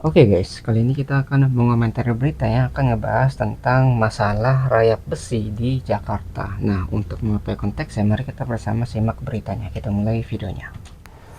Oke guys, kali ini kita akan mengomentari berita yang akan ngebahas tentang masalah rayap besi di Jakarta. Nah, untuk mengetahui konteksnya, mari kita bersama simak beritanya. Kita mulai videonya.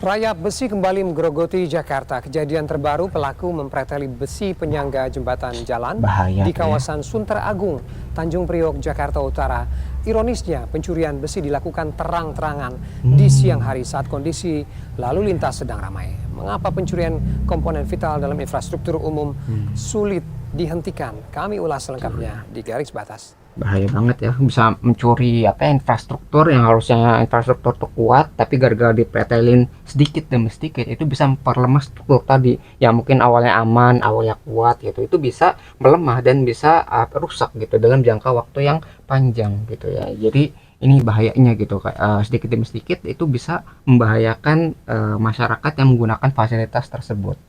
Rayap besi kembali menggerogoti Jakarta. Kejadian terbaru pelaku mempreteli besi penyangga jembatan jalan Bahaya di tuh ya. kawasan Sunter Agung, Tanjung Priok, Jakarta Utara. Ironisnya, pencurian besi dilakukan terang-terangan di siang hari saat kondisi lalu lintas sedang ramai. Mengapa pencurian komponen vital dalam infrastruktur umum sulit dihentikan? Kami ulas selengkapnya di Garis Batas. Bahaya banget ya, bisa mencuri infrastruktur yang harusnya infrastruktur tuh kuat, tapi gara-gara dipretelin sedikit demi sedikit itu bisa memperlemah struktur tadi yang mungkin awalnya aman, awalnya kuat gitu. Itu bisa melemah dan bisa rusak gitu dalam jangka waktu yang panjang gitu ya. Jadi ini bahayanya gitu, sedikit demi sedikit itu bisa membahayakan masyarakat yang menggunakan fasilitas tersebut.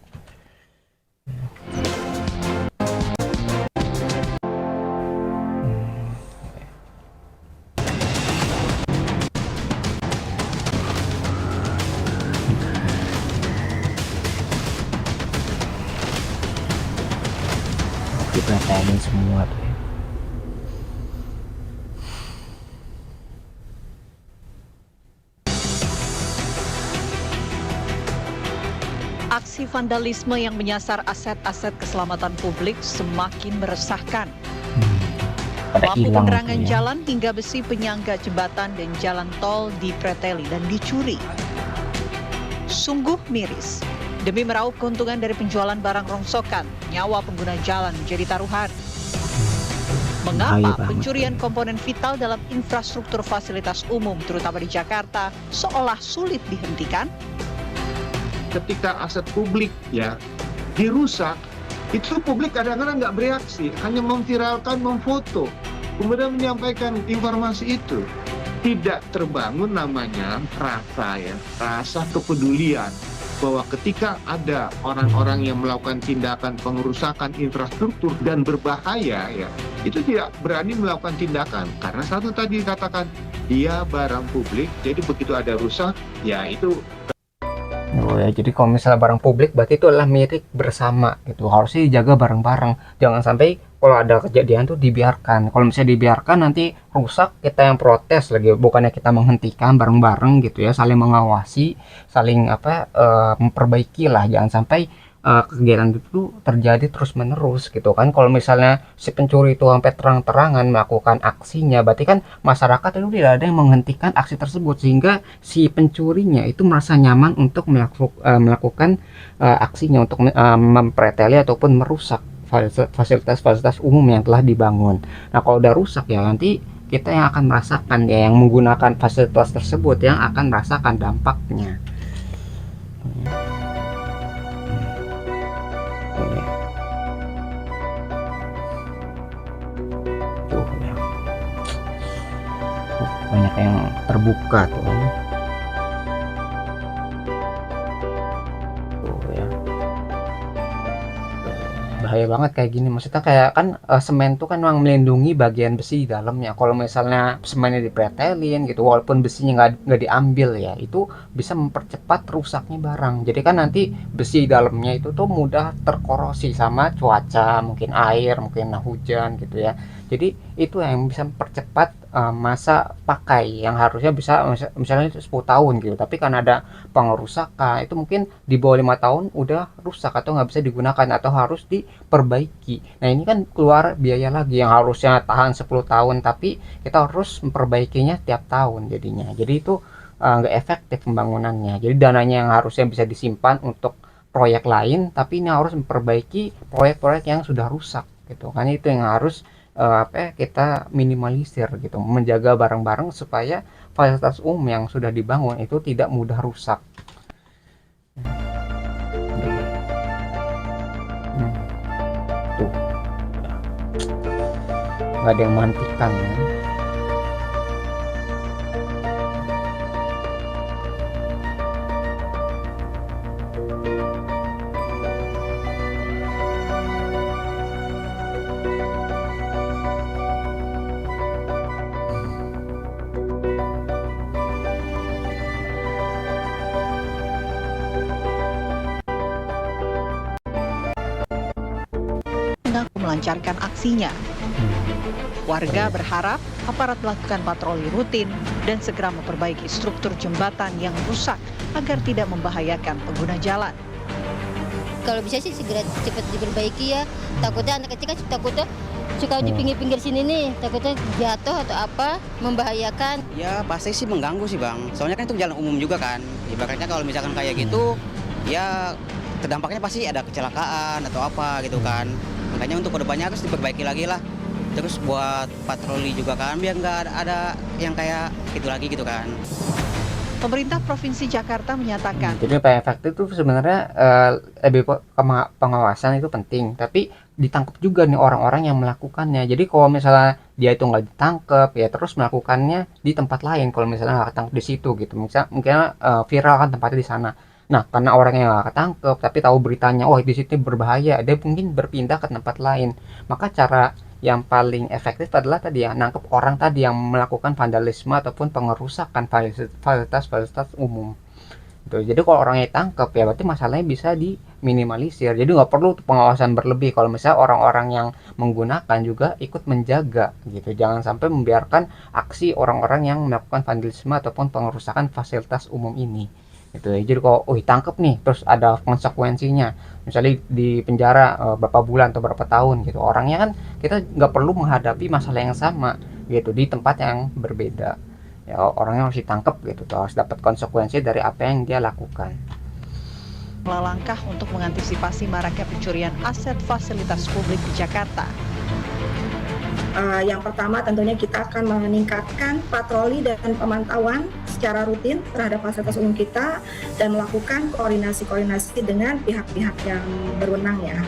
Dipretelin semua tuh ya. Aksi vandalisme yang menyasar aset-aset keselamatan publik semakin meresahkan. Pada Lampu hilang penerangan tuh ya. jalan hingga besi penyangga jembatan dan jalan tol dipreteli dan dicuri. Sungguh miris. Demi meraup keuntungan dari penjualan barang rongsokan, nyawa pengguna jalan menjadi taruhan. Bahaya Mengapa banget pencurian tuh. komponen vital dalam infrastruktur fasilitas umum, terutama di Jakarta, seolah sulit dihentikan? Ketika aset publik ya dirusak, itu publik kadang-kadang nggak bereaksi, hanya memviralkan, memfoto, kemudian menyampaikan informasi itu. Tidak terbangun namanya rasa kepedulian bahwa ketika ada orang-orang yang melakukan tindakan pengerusakan infrastruktur dan berbahaya ya, itu tidak berani melakukan tindakan karena satu tadi katakan dia barang publik, jadi begitu ada rusak ya itu. Oh ya, jadi kalau misalnya barang publik berarti itu adalah milik bersama gitu. Harusnya dijaga bareng-bareng. Jangan sampai kalau ada kejadian tuh dibiarkan. Kalau misalnya dibiarkan nanti rusak, kita yang protes lagi. Bukannya kita menghentikan bareng-bareng gitu ya, saling mengawasi, saling memperbaiki lah. Jangan sampai kegiatan itu terjadi terus-menerus gitu kan. Kalau misalnya si pencuri itu sampai terang-terangan melakukan aksinya, berarti kan masyarakat itu tidak ada yang menghentikan aksi tersebut sehingga si pencurinya itu merasa nyaman untuk melakukan aksinya untuk mempreteli ataupun merusak fasilitas-fasilitas umum yang telah dibangun. Nah, kalau udah rusak ya nanti kita yang akan merasakan ya, yang menggunakan fasilitas tersebut yang akan merasakan dampaknya. Tuh ya, banyak yang terbuka tuh kan. Tuh ya, bahaya banget kayak gini. Maksudnya kayak kan semen tuh kan memang melindungi bagian besi di dalamnya. Kalau misalnya semennya dipretelin gitu, walaupun besinya nggak diambil ya, itu bisa mempercepat rusaknya barang. Jadi kan nanti besi di dalamnya itu tuh mudah terkorosi sama cuaca, mungkin air, mungkin hujan gitu ya. Jadi itu yang bisa mempercepat masa pakai yang harusnya bisa misalnya 10 tahun gitu, tapi karena ada pengerusakan itu mungkin di bawah 5 tahun udah rusak atau nggak bisa digunakan atau harus diperbaiki. Nah, ini kan keluar biaya lagi yang harusnya tahan 10 tahun tapi kita harus memperbaikinya tiap tahun jadinya. Jadi itu nggak efektif pembangunannya. Jadi dananya yang harusnya bisa disimpan untuk proyek lain tapi ini harus memperbaiki proyek-proyek yang sudah rusak gitu kan. Itu yang harus kita minimalisir gitu, menjaga barang-barang supaya fasilitas umum yang sudah dibangun itu tidak mudah rusak. Hmm, tuh nggak ada yang menghentikan ya. melancarkan aksinya. Warga berharap aparat melakukan patroli rutin dan segera memperbaiki struktur jembatan yang rusak agar tidak membahayakan pengguna jalan. Kalau bisa sih segera cepat diperbaiki ya. Takutnya anak kecil kan takutnya suka di pinggir-pinggir sini nih, takutnya jatuh atau apa, membahayakan. Ya pasti sih mengganggu sih Bang. Soalnya kan itu jalan umum juga kan. Ibaratnya kalau misalkan kayak gitu, ya terdampaknya pasti ada kecelakaan atau apa gitu kan. Makanya untuk kedepannya harus diperbaiki lagi lah. Terus buat patroli juga kan, biar nggak ada yang kayak gitu lagi gitu kan. Pemerintah Provinsi Jakarta menyatakan Jadi supaya efektif itu sebenarnya lebih pengawasan itu penting, tapi ditangkap juga nih orang-orang yang melakukannya. Jadi kalau misalnya dia itu nggak ditangkap ya terus melakukannya di tempat lain, kalau misalnya nggak ketangkep di situ gitu, mungkin viral kan tempatnya di sana. Nah karena orang yang nggak ketangkep tapi tahu beritanya, oh di situ berbahaya, dia mungkin berpindah ke tempat lain. Maka cara yang paling efektif adalah tadi ya, nangkep orang tadi yang melakukan vandalisme ataupun pengerusakan fasilitas umum. Gitu. Jadi kalau orangnya ditangkap ya berarti masalahnya bisa diminimalisir. Jadi nggak perlu pengawasan berlebih. Kalau misalnya orang-orang yang menggunakan juga ikut menjaga gitu. Jangan sampai membiarkan aksi orang-orang yang melakukan vandalisme ataupun pengerusakan fasilitas umum ini. Gitu ya. Jadi kalau ditangkap nih terus ada konsekuensinya. Misalnya di penjara berapa bulan atau berapa tahun gitu. Orangnya kan kita nggak perlu menghadapi masalah yang sama gitu di tempat yang berbeda. Ya orangnya harus ditangkap gitu, harus dapat konsekuensi dari apa yang dia lakukan. langkah untuk mengantisipasi maraknya pencurian aset fasilitas publik di Jakarta. Yang pertama tentunya kita akan meningkatkan patroli dan pemantauan secara rutin terhadap fasilitas umum kita dan melakukan koordinasi dengan pihak-pihak yang berwenang ya.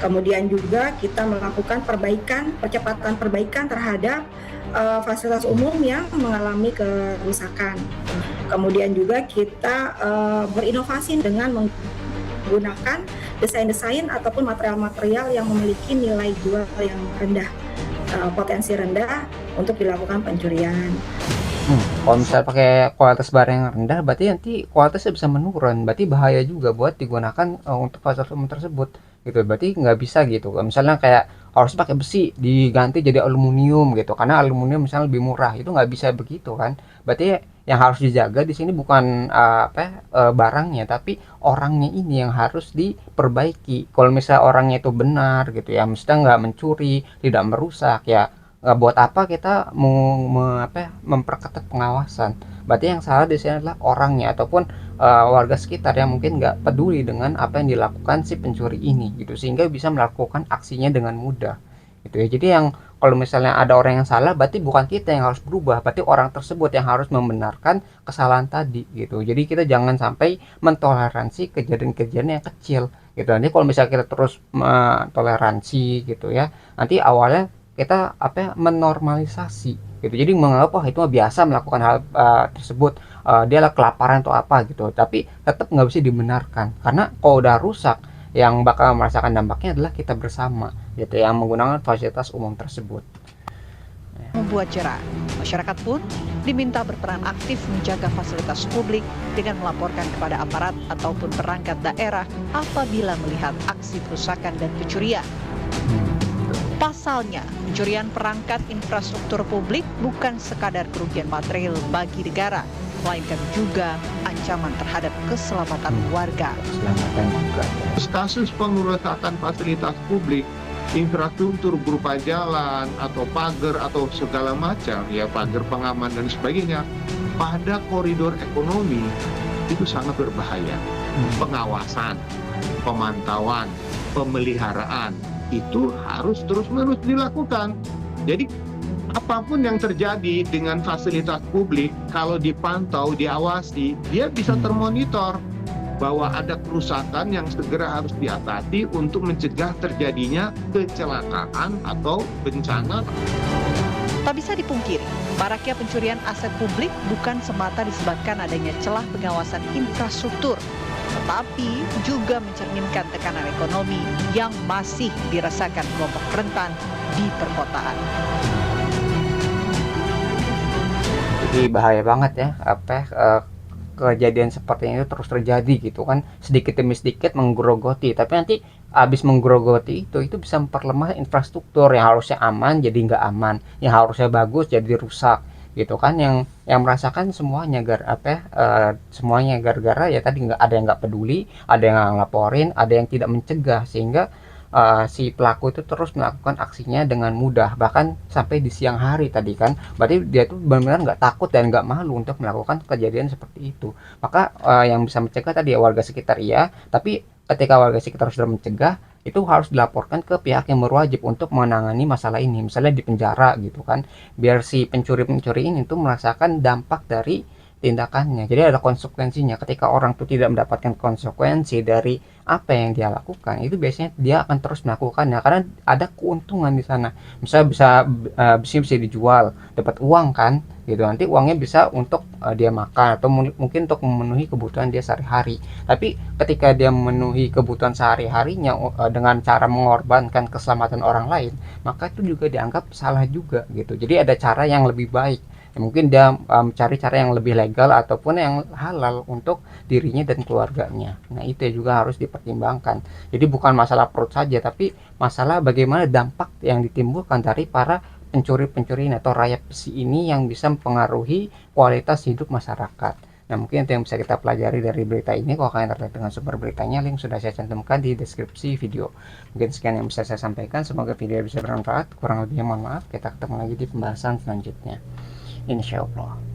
Kemudian juga kita melakukan percepatan perbaikan terhadap fasilitas umum yang mengalami kerusakan. Kemudian juga kita berinovasi dengan menggunakan desain-desain ataupun material-material yang memiliki nilai jual yang rendah. Potensi rendah untuk dilakukan pencurian. Kalau misalnya pakai kualitas barang yang rendah, berarti nanti kualitasnya bisa menurun. Berarti bahaya juga buat digunakan untuk fasilitas umum tersebut. Gitu. Berarti nggak bisa gitu. Misalnya kayak harus pakai besi diganti jadi aluminium gitu. Karena aluminium misalnya lebih murah, itu nggak bisa begitu kan. Berarti yang harus dijaga di sini bukan barangnya, tapi orangnya ini yang harus diperbaiki. Kalau misalnya orangnya itu benar gitu ya, mestinya nggak mencuri, tidak merusak ya. Buat apa kita memperketat pengawasan? Berarti yang salah di sini adalah orangnya ataupun warga sekitar yang mungkin nggak peduli dengan apa yang dilakukan si pencuri ini gitu, sehingga bisa melakukan aksinya dengan mudah gitu ya. Jadi yang kalau misalnya ada orang yang salah, berarti bukan kita yang harus berubah, berarti orang tersebut yang harus membenarkan kesalahan tadi gitu. Jadi kita jangan sampai mentoleransi kejadian-kejadian yang kecil gitu. Nanti kalau misalnya kita terus mentoleransi gitu ya, nanti awalnya kita menormalisasi gitu. Jadi menganggap itu biasa melakukan hal tersebut, dia lah kelaparan atau apa gitu. Tapi tetap nggak bisa dibenarkan, karena kalau udah rusak, yang bakal merasakan dampaknya adalah kita bersama gitu, yang menggunakan fasilitas umum tersebut. Membuat jerah, masyarakat pun diminta berperan aktif menjaga fasilitas publik dengan melaporkan kepada aparat ataupun perangkat daerah apabila melihat aksi perusakan dan pencurian. Pasalnya, pencurian perangkat infrastruktur publik bukan sekadar kerugian material bagi negara, melainkan juga ancaman terhadap keselamatan warga. Keselamatan juga. Kasus pengerusakan fasilitas publik, infrastruktur berupa jalan atau pagar atau segala macam, ya pagar pengaman dan sebagainya, pada koridor ekonomi itu sangat berbahaya. Pengawasan, pemantauan, pemeliharaan itu harus terus-menerus dilakukan. Jadi apapun yang terjadi dengan fasilitas publik, kalau dipantau, diawasi, dia bisa termonitor bahwa ada kerusakan yang segera harus diatasi untuk mencegah terjadinya kecelakaan atau bencana. Tak bisa dipungkiri, maraknya pencurian aset publik bukan semata disebabkan adanya celah pengawasan infrastruktur, tetapi juga mencerminkan tekanan ekonomi yang masih dirasakan kelompok rentan di perkotaan. Jadi bahaya banget ya kejadian seperti itu terus terjadi gitu kan, sedikit demi sedikit menggerogoti, tapi nanti habis menggerogoti itu bisa memperlemah infrastruktur yang harusnya aman jadi nggak aman, yang harusnya bagus jadi rusak gitu kan, yang merasakan semuanya semuanya gara-gara ya tadi nggak ada yang nggak peduli, ada yang nggak ngelaporin, ada yang tidak mencegah, sehingga si pelaku itu terus melakukan aksinya dengan mudah, bahkan sampai di siang hari tadi kan, berarti dia tuh benar-benar nggak takut dan nggak malu untuk melakukan kejadian seperti itu. Maka yang bisa mencegah tadi ya warga sekitar, iya, tapi ketika warga sekitar sudah mencegah, itu harus dilaporkan ke pihak yang berwajib untuk menangani masalah ini, misalnya di penjara gitu kan, biar si pencuri-pencuri ini tuh merasakan dampak dari tindakannya. Jadi ada konsekuensinya. Ketika orang tuh tidak mendapatkan konsekuensi dari apa yang dia lakukan, itu biasanya dia akan terus melakukannya karena ada keuntungan di sana. Misalnya bisa dijual, dapat uang kan, gitu. Nanti uangnya bisa untuk dia makan atau mungkin untuk memenuhi kebutuhan dia sehari-hari. Tapi ketika dia memenuhi kebutuhan sehari-harinya dengan cara mengorbankan keselamatan orang lain, maka itu juga dianggap salah juga gitu. Jadi ada cara yang lebih baik. Ya, mungkin dia mencari cara yang lebih legal ataupun yang halal untuk dirinya dan keluarganya. Nah, itu juga harus dipertimbangkan. Jadi bukan masalah perut saja, tapi masalah bagaimana dampak yang ditimbulkan dari para pencuri-pencuri ini atau rayap besi ini yang bisa mempengaruhi kualitas hidup masyarakat. Nah, mungkin itu yang bisa kita pelajari dari berita ini. Kalau kalian tertarik dengan sumber beritanya, link sudah saya cantumkan di deskripsi video. Mungkin sekian yang bisa saya sampaikan. Semoga video bisa bermanfaat. Kurang lebihnya mohon maaf. Kita ketemu lagi di pembahasan selanjutnya, insya Allah.